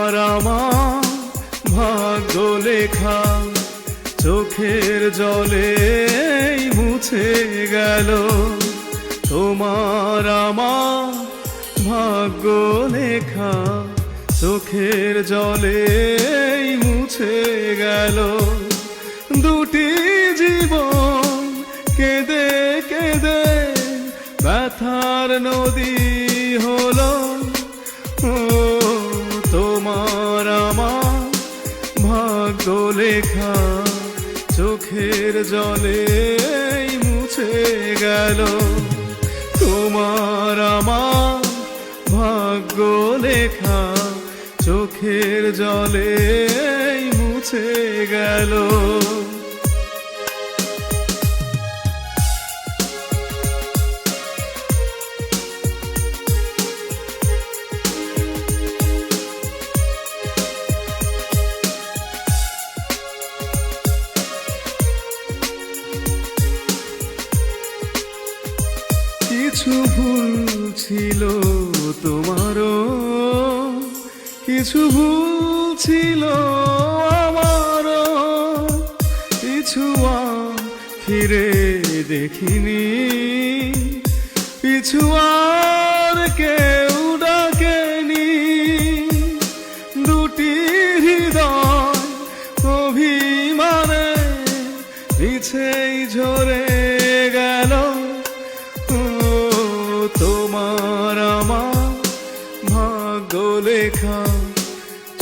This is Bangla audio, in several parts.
তোমার আমার ভাগ্য লেখা চোখের জলে মুছে গেল। তোমার আমার ভাগ্য লেখা চোখের জলে মুছে গেল। দুটি জীবন কেঁদে কেঁদে ব্যথার নদী হলো। ও তোমার আমার ভাগ্য লেখা চোখের জলে মুছে গেল। তোমার আমার ভাগ্য লেখা চোখের জলে মুছে গেল। কিছু ভুল ছিল তোমারও, কিছু ভুল ছিল আমারও। কিছু ফিরে দেখিনি, পিছু আর কেউ ডাকেনি। দুটি হৃদয় অভিমানে পিছেই ঝরে গেল। তোমার আমার ভাগ্য লেখা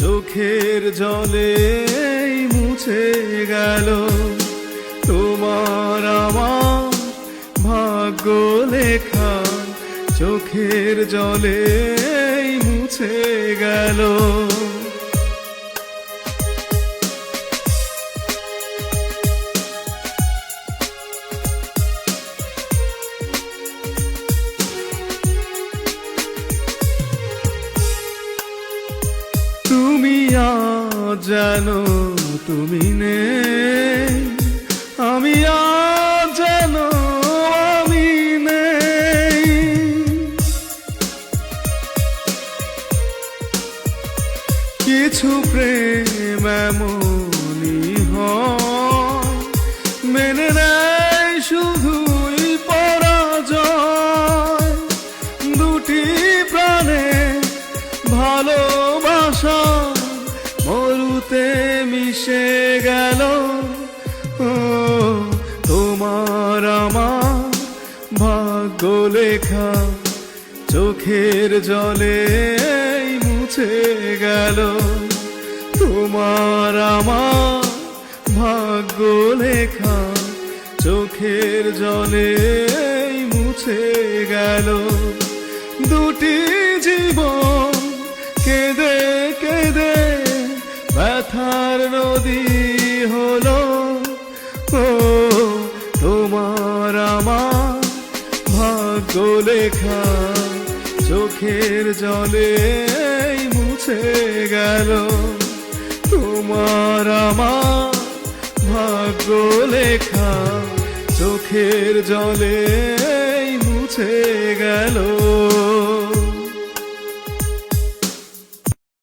চোখের জলে মুছে গেল। তোমার আমার ভাগ্য লেখা চোখের জলে মুছে গেল। তুমি আজ জানো তুমি নেই, আমি আজ জানো আমি নেই। কিছু প্রেম এমনই হয়, মেনে নেয় শুধুই পরাজয়। দুটি প্রাণে ভালোবাসা মরুতে মিশে গেল। ও তোমার আমার ভাগ্য লেখা চোখের জলে মুছে গেল। তোমার আমার ভাগ্য লেখা চোখের জলে মুছে গেল। দুটি জীবন কেঁদে কেঁদে ব্যথার নদী হলো। ও তোমার আমার ভাগ্য লেখা চোখের জলে মুছে গেল। তোমার আমার ভাগ্য লেখা চোখের জলে মুছে গেল।